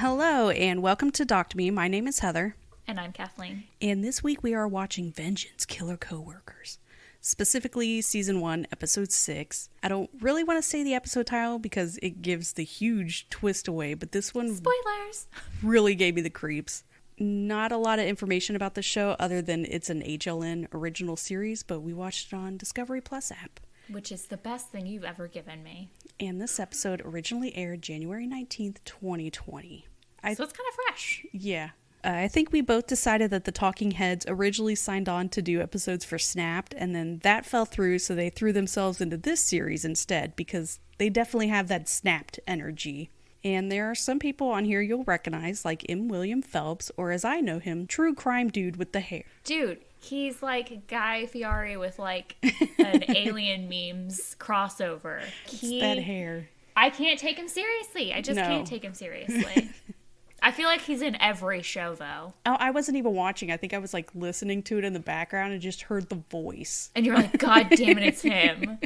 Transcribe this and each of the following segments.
Hello, and welcome to Doc to Me. My name is Heather. And I'm Kathleen. And this week we are watching Vengeance Killer Coworkers. Specifically, Season 1, Episode 6. I don't really want to say the episode title because it gives the huge twist away, but this one... Spoilers! ...really gave me the creeps. Not a lot of information about the show other than it's an HLN original series, but we watched it on Discovery Plus app. Which is the best thing you've ever given me. And this episode originally aired January 19th, 2020. So it's kind of fresh. Yeah. I think we both decided that the Talking Heads originally signed on to do episodes for Snapped, and then that fell through, so they threw themselves into this series instead, because they definitely have that Snapped energy. And there are some people on here you'll recognize, like M. William Phelps, or as I know him, True Crime Dude with the hair. Dude, he's Guy Fieri with an Alien memes crossover. It's that hair. I can't take him seriously. I just can't take him seriously. I feel like he's in every show, though. Oh, I wasn't even watching. I think I was listening to it in the background and just heard the voice. And you're like, God damn it, it's him.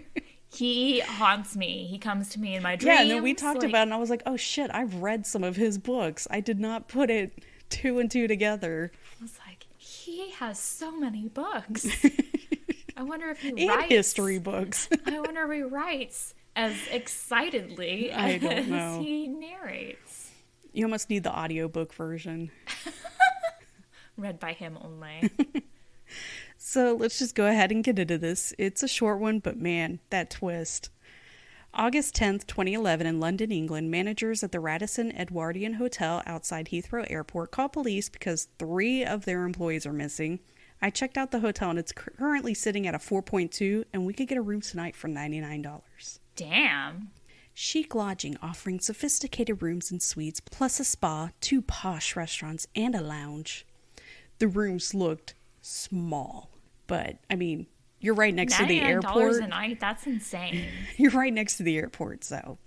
He haunts me. He comes to me in my dreams. Yeah, and then we talked about it, and I was like, oh shit, I've read some of his books. I did not put it two and two together. I was like, he has so many books. I wonder if he and writes. History books. I wonder if he writes as excitedly I don't know. as he narrates. You almost need the audiobook version. Read by him only. So let's just go ahead and get into this. It's a short one, but man, that twist. August 10th, 2011, in London, England, managers at the Radisson Edwardian Hotel outside Heathrow Airport call police because 3 of their employees are missing. I checked out the hotel and it's currently sitting at a 4.2, and we could get a room tonight for $99. Damn. Chic lodging offering sophisticated rooms and suites, plus a spa, 2 posh restaurants, and a lounge. The rooms looked small. But, I mean, you're right next to the airport. $99 a night? That's insane. You're right next to the airport, so.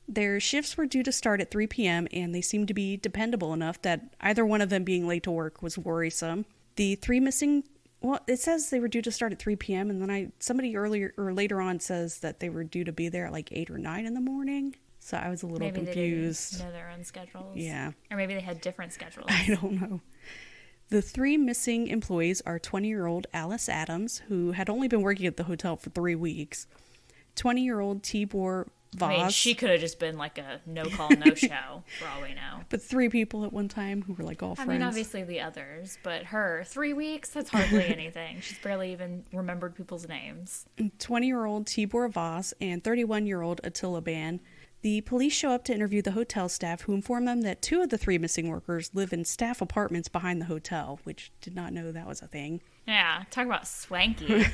Their shifts were due to start at 3 p.m., and they seemed to be dependable enough that either one of them being late to work was worrisome. The 3 missing... Well, it says they were due to start at 3 p.m., and then somebody earlier or later on says that they were due to be there at 8 or 9 in the morning. So I was a little confused. Maybe they didn't know their own schedules. Yeah. Or maybe they had different schedules. I don't know. The 3 missing employees are 20-year-old Alice Adams, who had only been working at the hotel for 3 weeks, 20-year-old Tibor Voss. I mean, she could have just been a no-call, no-show, for all we know. But 3 people at one time who were all friends. I mean, obviously the others, but her, 3 weeks? That's hardly anything. She's barely even remembered people's names. 20-year-old Tibor Voss and 31-year-old Attila Ban. The police show up to interview the hotel staff, who inform them that 2 of the 3 missing workers live in staff apartments behind the hotel, which did not know that was a thing. Yeah, talk about swanky.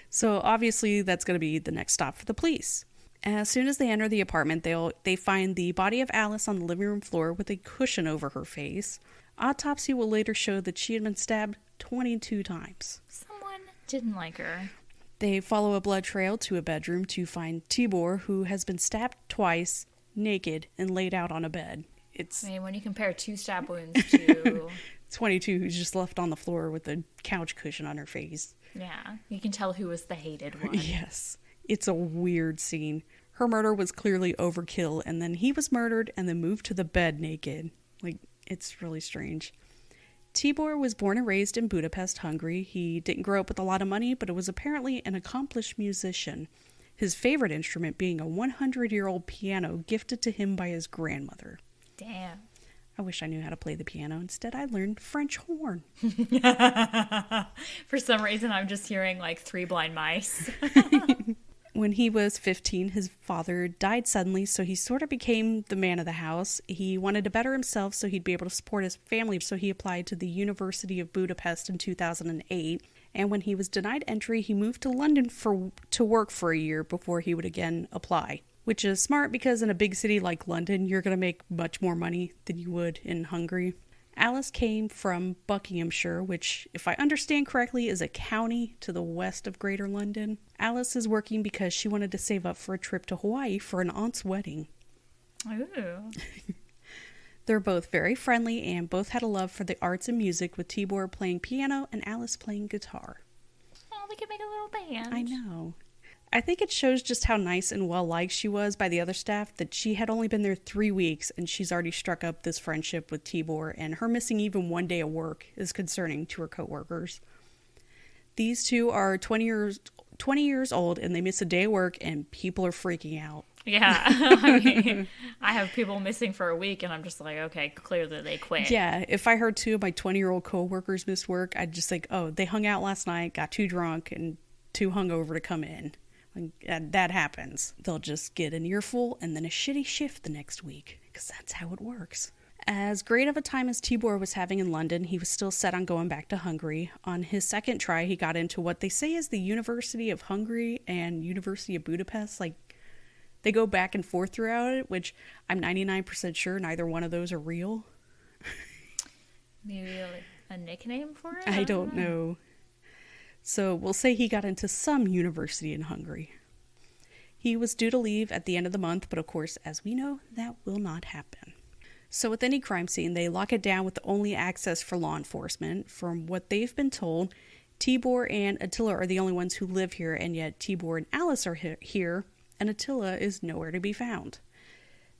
So obviously that's going to be the next stop for the police. As soon as they enter the apartment, they find the body of Alice on the living room floor with a cushion over her face. Autopsy will later show that she had been stabbed 22 times. Someone didn't like her. They follow a blood trail to a bedroom to find Tibor, who has been stabbed twice, naked, and laid out on a bed. I mean, when you compare 2 stab wounds to... 22, who's just left on the floor with a couch cushion on her face. Yeah, you can tell who was the hated one. Yes. It's a weird scene. Her murder was clearly overkill, and then he was murdered and then moved to the bed naked. It's really strange. Tibor was born and raised in Budapest, Hungary. He didn't grow up with a lot of money, but was apparently an accomplished musician. His favorite instrument being a 100-year-old piano gifted to him by his grandmother. Damn. I wish I knew how to play the piano. Instead, I learned French horn. For some reason, I'm just hearing 3 blind mice. When he was 15, his father died suddenly, so he sort of became the man of the house. He wanted to better himself so he'd be able to support his family, so he applied to the University of Budapest in 2008. And when he was denied entry, he moved to London to work for a year before he would again apply. Which is smart because in a big city like London, you're going to make much more money than you would in Hungary. Alice came from Buckinghamshire, which, if I understand correctly, is a county to the west of Greater London. Alice is working because she wanted to save up for a trip to Hawaii for an aunt's wedding. Ooh. They're both very friendly and both had a love for the arts and music, with Tibor playing piano and Alice playing guitar. Oh, they could make a little band. I know. I think it shows just how nice and well-liked she was by the other staff that she had only been there 3 weeks and she's already struck up this friendship with Tibor, and her missing even one day of work is concerning to her coworkers. These two are 20 years old and they miss a day of work and people are freaking out. Yeah. I mean, I have people missing for a week and I'm just like, okay, clearly they quit. Yeah, if I heard two of my 20-year-old coworkers miss work, I'd just think, oh, they hung out last night, got too drunk and too hungover to come in. That happens. They'll just get an earful and then a shitty shift the next week, because that's how it works. As great of a time as Tibor was having in London, he was still set on going back to Hungary. On his second try, he got into what they say is the University of Hungary and University of Budapest. Like, they go back and forth throughout it, which I'm 99% sure neither one of those are real. Maybe a nickname for it? I don't know. So we'll say he got into some university in Hungary. He was due to leave at the end of the month, but of course, as we know, that will not happen. So with any crime scene, they lock it down with only access for law enforcement. From what they've been told, Tibor and Attila are the only ones who live here, and yet Tibor and Alice are here, and Attila is nowhere to be found.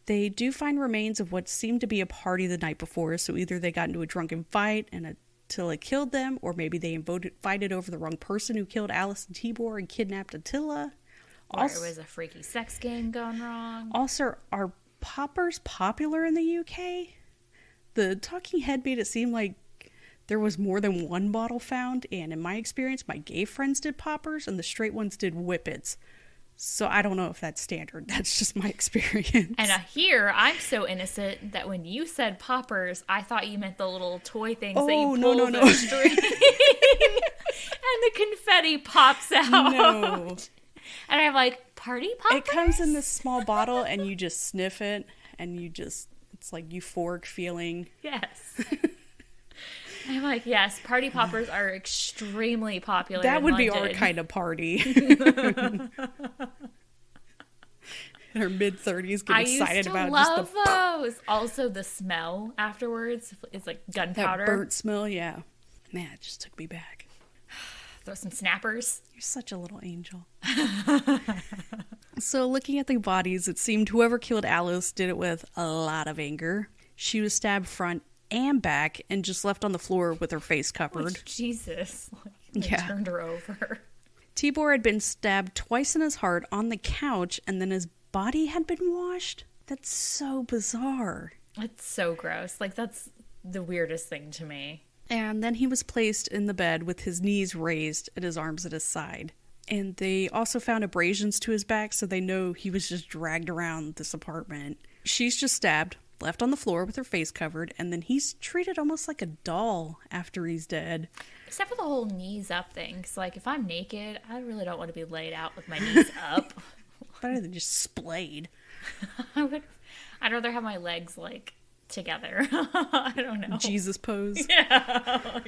They do find remains of what seemed to be a party the night before, so either they got into a drunken fight and Attila killed them, or maybe they invited over the wrong person who killed Alice and Tibor and kidnapped Attila. Or it was a freaky sex game gone wrong. Also, are poppers popular in the UK? The talking head made it seem like there was more than one bottle found, and in my experience, my gay friends did poppers and the straight ones did whippets. So I don't know if that's standard. That's just my experience. And here, I'm so innocent that when you said poppers, I thought you meant the little toy things that you pull the string and the confetti pops out. No. And I'm like, party poppers? It comes in this small bottle and you just sniff it and it's like euphoric feeling. Yes. I'm like, yes, party poppers are extremely popular That in would London. be our kind of party. In her mid-30s, get excited about just just the those. Also, the smell afterwards is like gunpowder. That burnt smell, yeah. Man, it just took me back. Throw some snappers. You're such a little angel. So, looking at the bodies, it seemed whoever killed Alice did it with a lot of anger. She was stabbed front and back and just left on the floor with her face covered. Oh, Jesus. They turned her over. Tibor had been stabbed twice in his heart on the couch, and then his body had been washed. That's so bizarre. It's so gross. Like, that's the weirdest thing to me. And then he was placed in the bed with his knees raised and his arms at his side. And they also found abrasions to his back, so they know he was just dragged around this apartment. She's just stabbed, left on the floor with her face covered, and then he's treated almost like a doll after he's dead. Except for the whole knees up thing. Because, like, if I'm naked, I really don't want to be laid out with my knees up. Better than just splayed. I'd rather have my legs, like, together. I don't know. Jesus pose. Yeah.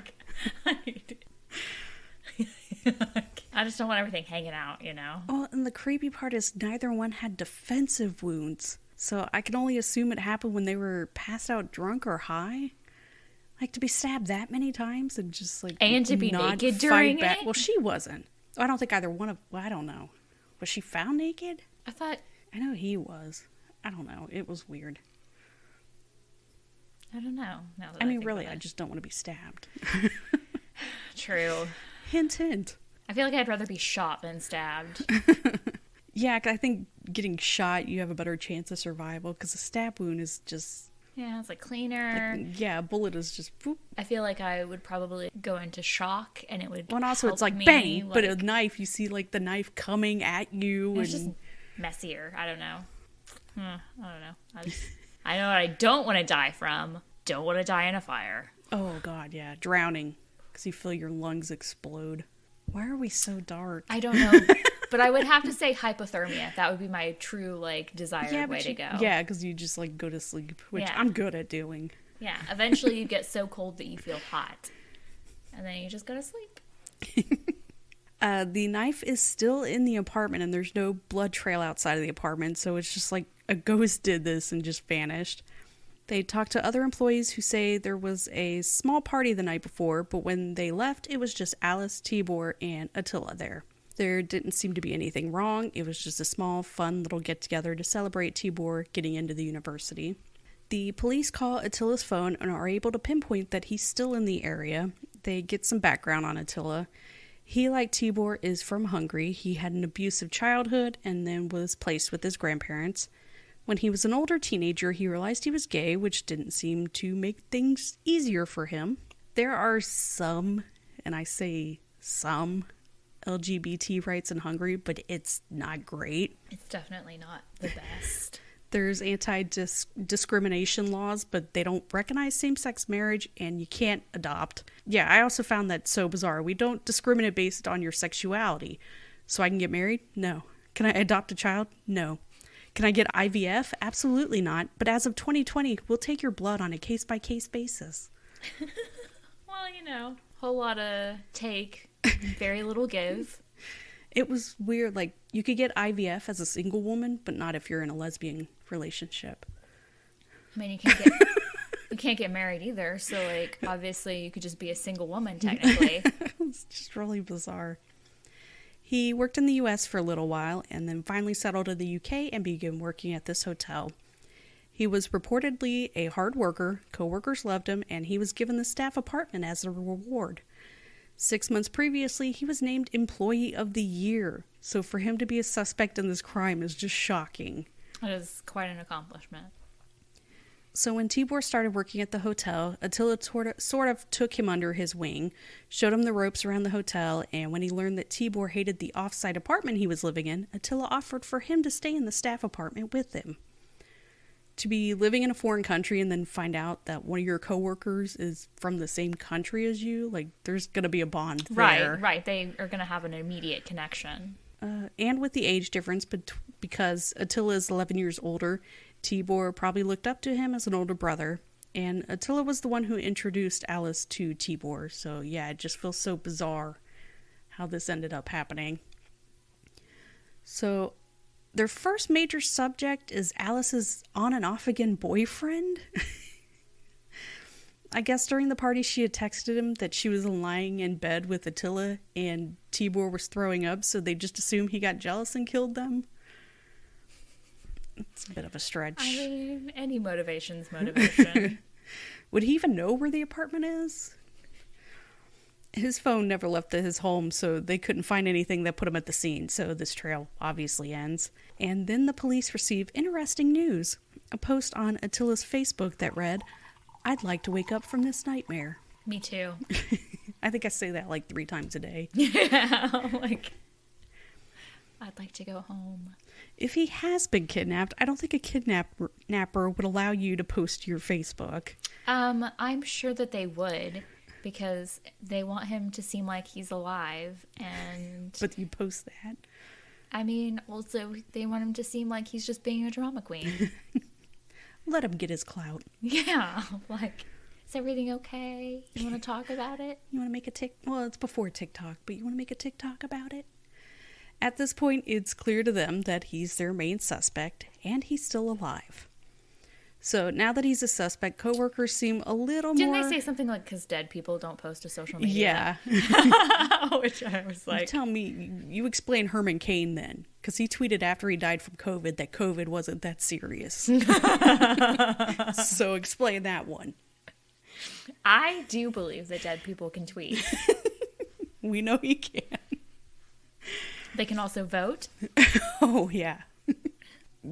I just don't want everything hanging out, you know? Well, and the creepy part is neither one had defensive wounds. So I can only assume it happened when they were passed out drunk or high. Like, to be stabbed that many times and just, like, and to be not naked fight during back. it? Well, she wasn't. I don't think either one of... Well, I don't know. Was she found naked? I know he was. I don't know. It was weird. I don't know. I mean, really, I just don't want to be stabbed. True. Hint, hint. I feel like I'd rather be shot than stabbed. Yeah, I think getting shot, you have a better chance of survival, because a stab wound is just... Yeah, it's like cleaner. Yeah, a bullet is just... Whoop. I feel like I would probably go into shock, and it would Well, and also it's like, me, bang, like, but a knife, you see, like, the knife coming at you. It's just messier. I don't know. I don't know. I know what I don't want to die from. Don't want to die in a fire. Oh, God, yeah. Drowning. Because you feel your lungs explode. Why are we so dark? I don't know. But I would have to say hypothermia. That would be my true, like, desired way to go. Yeah, because you just, like, go to sleep, which I'm good at doing. Yeah, eventually you get so cold that you feel hot. And then you just go to sleep. The knife is still in the apartment, and there's no blood trail outside of the apartment, so it's just like a ghost did this and just vanished. They talked to other employees who say there was a small party the night before, but when they left, it was just Alice, Tibor, and Attila there. There didn't seem to be anything wrong. It was just a small, fun little get-together to celebrate Tibor getting into the university. The police call Attila's phone and are able to pinpoint that he's still in the area. They get some background on Attila. He, like Tibor, is from Hungary. He had an abusive childhood and then was placed with his grandparents. When he was an older teenager, he realized he was gay, which didn't seem to make things easier for him. There are some, and I say some, LGBT rights in Hungary, but it's not great. It's definitely not the best. There's anti-discrimination laws, but they don't recognize same-sex marriage, and you can't adopt. Yeah, I also found that so bizarre. We don't discriminate based on your sexuality. So I can get married? No. Can I adopt a child? No. Can I get IVF? Absolutely not. But as of 2020, we'll take your blood on a case-by-case basis. Well, whole lot of take, very little give. It was weird. Like, you could get IVF as a single woman, but not if you're in a lesbian relationship. I mean, you can't get married either. So, like, obviously, you could just be a single woman, technically. It's just really bizarre. He worked in the U.S. for a little while and then finally settled in the U.K. and began working at this hotel. He was reportedly a hard worker, coworkers loved him, and he was given the staff apartment as a reward. 6 months previously, he was named Employee of the Year. So for him to be a suspect in this crime is just shocking. It is quite an accomplishment. So when Tibor started working at the hotel, Attila sort of took him under his wing, showed him the ropes around the hotel, and when he learned that Tibor hated the off-site apartment he was living in, Attila offered for him to stay in the staff apartment with him. To be living in a foreign country and then find out that one of your coworkers is from the same country as you, like, there's going to be a bond there. Right. They are going to have an immediate connection. And with the age difference, because Attila is 11 years older, Tibor probably looked up to him as an older brother. And Attila was the one who introduced Alice to Tibor. So, yeah, it just feels so bizarre how this ended up happening. So, their first major subject is Alice's on and off again boyfriend. I guess during the party she had texted him that she was lying in bed with Attila and Tibor was throwing up, so they just assumed he got jealous and killed them. It's a bit of a stretch. I mean, any motivation's motivation. Would he even know where the apartment is? His phone never left his home, so they couldn't find anything that put him at the scene, so this trail obviously ends. And then the police receive interesting news. A post on Attila's Facebook that read, "I'd like to wake up from this nightmare." Me too. I think I say that like 3 times a day. Yeah, I'd like to go home. If he has been kidnapped, I don't think a kidnapper would allow you to post to your Facebook. I'm sure that they would. Because they want him to seem like he's alive, and... But you post that? I mean, also, they want him to seem like he's just being a drama queen. Let him get his clout. Yeah, like, is everything okay? You want to talk about it? You want to make a Well, it's before TikTok, but you want to make a TikTok about it? At this point, it's clear to them that he's their main suspect, and he's still alive. So now that he's a suspect, coworkers seem a little more... Didn't they say something like, because dead people don't post to social media? Yeah. Which I was like... You tell me, you explain Herman Cain then. Because he tweeted after he died from COVID that COVID wasn't that serious. So explain that one. I do believe that dead people can tweet. We know he can. They can also vote. Oh, yeah.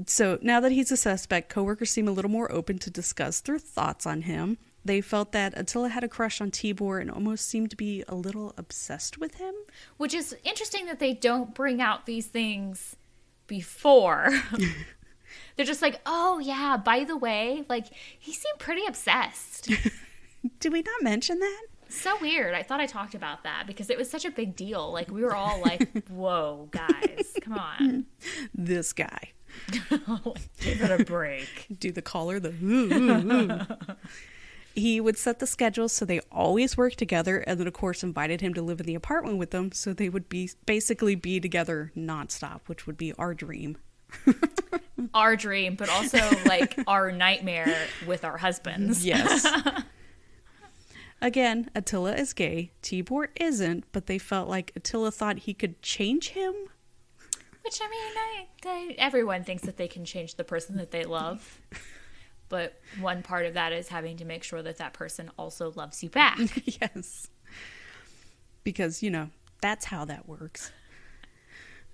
So now that he's a suspect, coworkers seem a little more open to discuss their thoughts on him. They felt that Attila had a crush on Tibor and almost seemed to be a little obsessed with him. Which is interesting that they don't bring out these things before. They're just like, oh yeah, by the way, like, he seemed pretty obsessed. Did we not mention that? So weird. I thought I talked about that because it was such a big deal. Like, we were all like, whoa, guys, come on. This guy. Give it a break. Do the collar, the ooh, ooh, ooh. He would set the schedule so they always worked together, and then of course invited him to live in the apartment with them so they would basically be together nonstop, which would be our dream. Our dream, but also like our nightmare with our husbands. Yes. Again, Attila is gay, Tibor isn't, but they felt like Attila thought he could change him. Which, I mean, everyone thinks that they can change the person that they love. But one part of that is having to make sure that that person also loves you back. Yes. Because, that's how that works.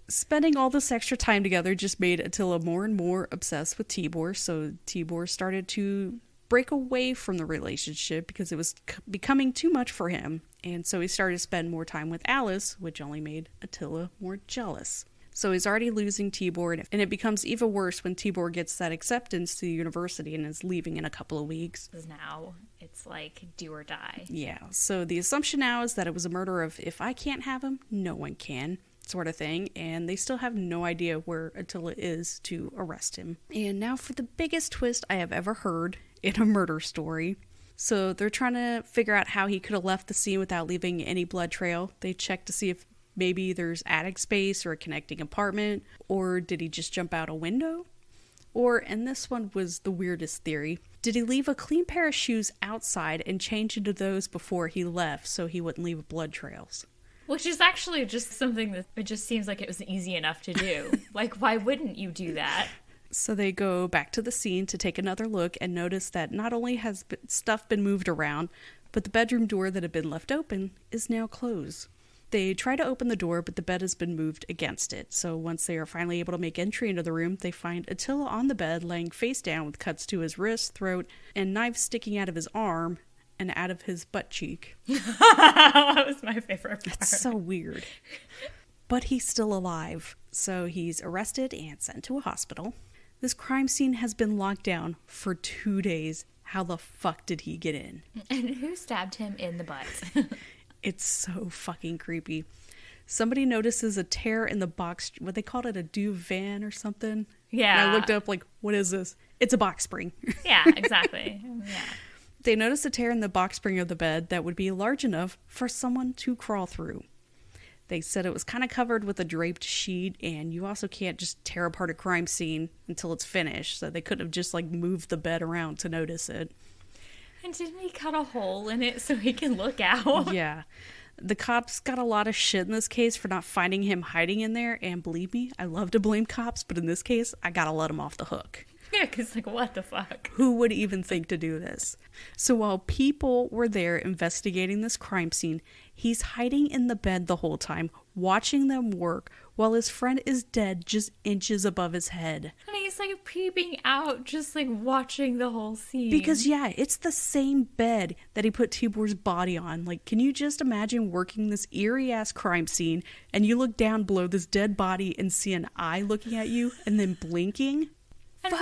Spending all this extra time together just made Attila more and more obsessed with Tibor, so Tibor started to break away from the relationship because it was becoming too much for him, and so he started to spend more time with Alice, which only made Attila more jealous. So he's already losing Tibor, and it becomes even worse when Tibor gets that acceptance to the university and is leaving in a couple of weeks. Now it's like do or die. Yeah, so the assumption now is that it was a murder of if I can't have him, no one can. Sort of thing, and they still have no idea where Attila is to arrest him. And now for the biggest twist I have ever heard in a murder story. So they're trying to figure out how he could have left the scene without leaving any blood trail. They check to see if maybe there's attic space or a connecting apartment, or did he just jump out a window? Or, and this one was the weirdest theory, did he leave a clean pair of shoes outside and change into those before he left so he wouldn't leave blood trails? Which is actually just something that it just seems like it was easy enough to do. Like, why wouldn't you do that? So they go back to the scene to take another look and notice that not only has stuff been moved around, but the bedroom door that had been left open is now closed. They try to open the door, but the bed has been moved against it. So once they are finally able to make entry into the room, they find Attila on the bed, laying face down with cuts to his wrist, throat, and knives sticking out of his arm and out of his butt cheek. That was my favorite part. That's so weird. But he's still alive, so he's arrested and sent to a hospital. This crime scene has been locked down for 2 days. How the fuck did he get in? And who stabbed him in the butt? It's so fucking creepy. Somebody notices a tear in the box, what they called it, a duvet or something. Yeah. And I looked up like, what is this? It's a box spring. Yeah, exactly. Yeah. They noticed a tear in the box spring of the bed that would be large enough for someone to crawl through. They said it was kind of covered with a draped sheet, and you also can't just tear apart a crime scene until it's finished, so they couldn't have just moved the bed around to notice it. And didn't he cut a hole in it so he can look out? Yeah. The cops got a lot of shit in this case for not finding him hiding in there, and believe me, I love to blame cops, but in this case, I gotta let him off the hook. Yeah, because what the fuck? Who would even think to do this? So while people were there investigating this crime scene, he's hiding in the bed the whole time, watching them work, while his friend is dead just inches above his head. And he's peeping out, just watching the whole scene. Because yeah, it's the same bed that he put Tibor's body on. Can you just imagine working this eerie ass crime scene and you look down below this dead body and see an eye looking at you and then blinking? And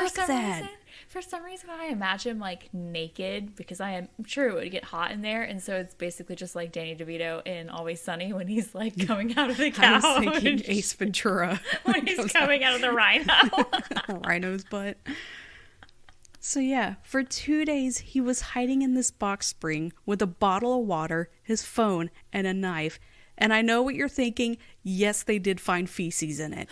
for some reason, I imagine naked, because I am sure it would get hot in there, and so it's basically just like Danny DeVito in Always Sunny when he's coming out of the couch. I was thinking Ace Ventura when he's coming out of the rhino, rhino's butt. So yeah, for 2 days he was hiding in this box spring with a bottle of water, his phone, and a knife. And I know what you're thinking. Yes, they did find feces in it.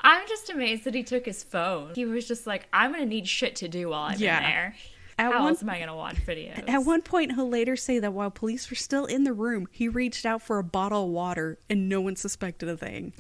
I'm just amazed that he took his phone. He was just I'm going to need shit to do while I'm in there. How else am I going to watch videos? At one point, he'll later say that while police were still in the room, he reached out for a bottle of water and no one suspected a thing.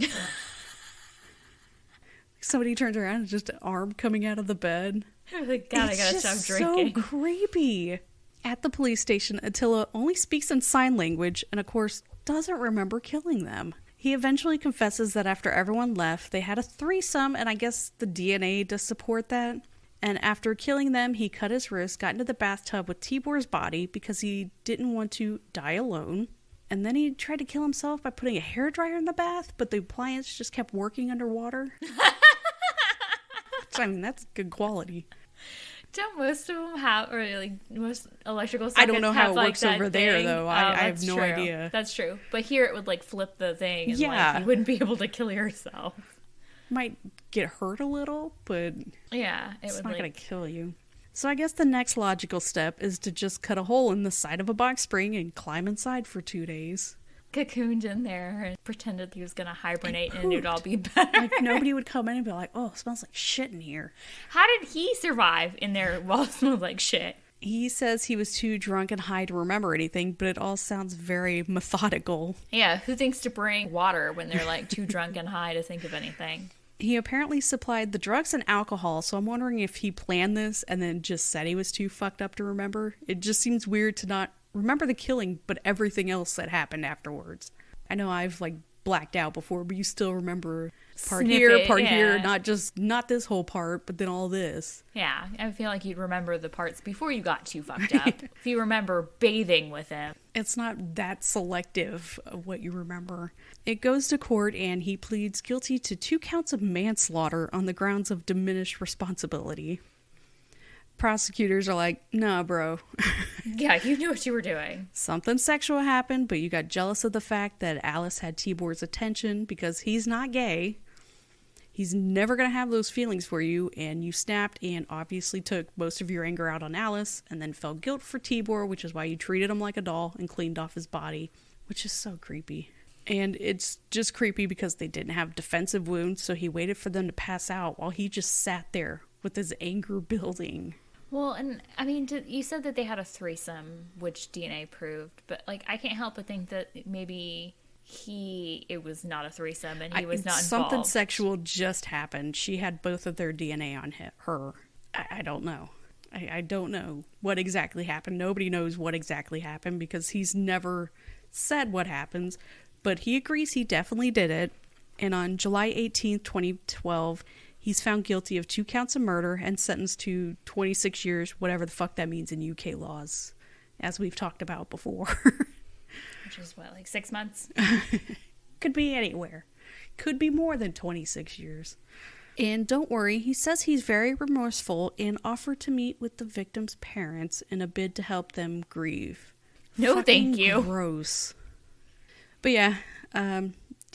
Somebody turns around and just an arm coming out of the bed. God, I gotta stop drinking. So creepy. At the police station, Attila only speaks in sign language and, of course, doesn't remember killing them. He eventually confesses that after everyone left, they had a threesome, and I guess the DNA does support that. And after killing them, he cut his wrist, got into the bathtub with Tibor's body because he didn't want to die alone. And then he tried to kill himself by putting a hairdryer in the bath, but the appliance just kept working underwater. I mean, that's good quality. Don't most of them have, or most electrical sockets I don't know how it works over thing? there, though. I have no true. idea. That's true. But here it would flip the thing, and you wouldn't be able to kill yourself. Might get hurt a little, but yeah, it's not going to kill you. So I guess the next logical step is to just cut a hole in the side of a box spring and climb inside for 2 days. Cocooned in there and pretended he was going to hibernate and it would all be better. Nobody would come in and be like, oh, it smells like shit in here. How did he survive in there while it smelled like shit? He says he was too drunk and high to remember anything, but it all sounds very methodical. Yeah, who thinks to bring water when they're like too drunk and high to think of anything? He apparently supplied the drugs and alcohol, so I'm wondering if he planned this and then just said he was too fucked up to remember. It just seems weird to not remember the killing, but everything else that happened afterwards. I know I've like blacked out before, but you still remember part here, part here, not this whole part, but then all this. Yeah, I feel like you'd remember the parts before you got too fucked up. If you remember bathing with him. It's not that selective of what you remember. It goes to court and he pleads guilty to 2 counts of manslaughter on the grounds of diminished responsibility. Prosecutors are like, nah, bro. Yeah, you knew what you were doing. Something sexual happened, but you got jealous of the fact that Alice had Tibor's attention because he's not gay. He's never going to have those feelings for you, and you snapped and obviously took most of your anger out on Alice and then felt guilt for Tibor, which is why you treated him like a doll and cleaned off his body, which is so creepy. And it's just creepy because they didn't have defensive wounds, so he waited for them to pass out while he just sat there with his anger building. Well, and I mean, you said that they had a threesome, which DNA proved, but like I can't help but think that maybe it was not a threesome and he was not involved. Something sexual just happened. She had both of their DNA on her. I don't know. I don't know what exactly happened. Nobody knows what exactly happened because he's never said what happens, but he agrees he definitely did it. And on July 18th, 2012, he's found guilty of 2 counts of murder and sentenced to 26 years, whatever the fuck that means in UK laws, as we've talked about before. Which is what, like 6 months? Could be anywhere. Could be more than 26 years. And don't worry, he says he's very remorseful and offered to meet with the victim's parents in a bid to help them grieve. No, Fucking thank you. Gross. But yeah,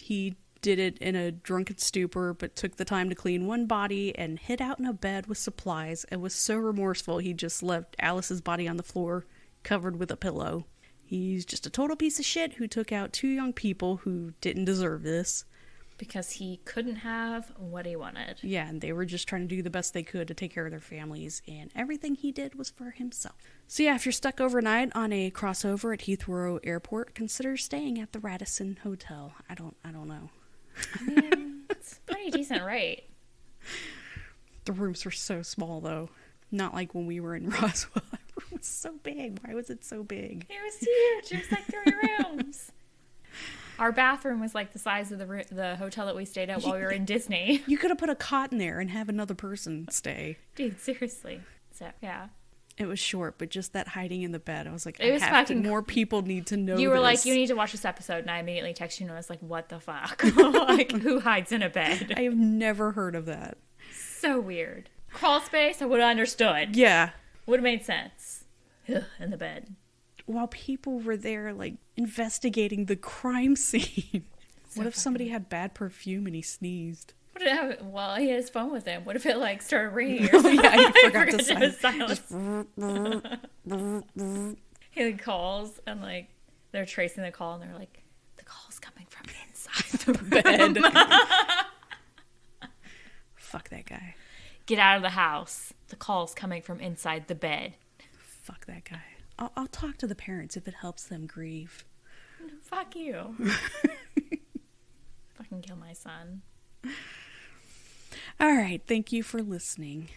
he did it in a drunken stupor, but took the time to clean one body and hid out in a bed with supplies and was so remorseful he just left Alice's body on the floor covered with a pillow. He's just a total piece of shit who took out 2 young people who didn't deserve this. Because he couldn't have what he wanted. Yeah, and they were just trying to do the best they could to take care of their families, and everything he did was for himself. So yeah, if you're stuck overnight on a crossover at Heathrow Airport, consider staying at the Radisson Hotel. I don't know. I mean, it's a pretty decent rate. The rooms were so small, though. Not like when we were in Roswell. That room was so big. Why was it so big? It was huge. It was like 3 rooms. Our bathroom was like the size of the hotel that we stayed at while we were in Disney. You could have put a cot in there and have another person stay. Dude, seriously. So, yeah. It was short, but just that hiding in the bed, I was like, more people need to know You were this. like, you need to watch this episode, and I immediately texted you and I was like, what the fuck? Like, who hides in a bed? I have never heard of that. So weird. Crawl space, I would have understood. Yeah. Would have made sense. In the bed. While people were there, like, investigating the crime scene. So what if somebody had bad perfume and he sneezed? What did it have? Well, he had his phone with him. What if it, like, started ringing or something? Yeah, I forgot to silence. He like, calls, and, like, they're tracing the call, and they're like, the call's coming from inside the bed. Fuck that guy. Get out of the house. The call's coming from inside the bed. Fuck that guy. I'll talk to the parents if it helps them grieve. Fuck you. Fucking kill my son. All right, thank you for listening.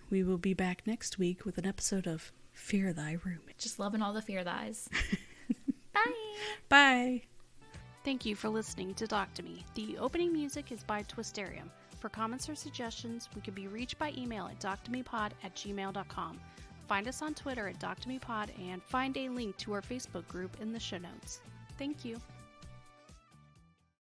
We will be back next week with an episode of Fear Thy Roommate. Just loving all the fear thighs. Bye. Bye. Thank you for listening to Doc to Me. The opening music is by Twisterium. For comments or suggestions, we can be reached by email at doctomepod@gmail.com. Find us on Twitter at doctomepod and find a link to our Facebook group in the show notes. Thank you.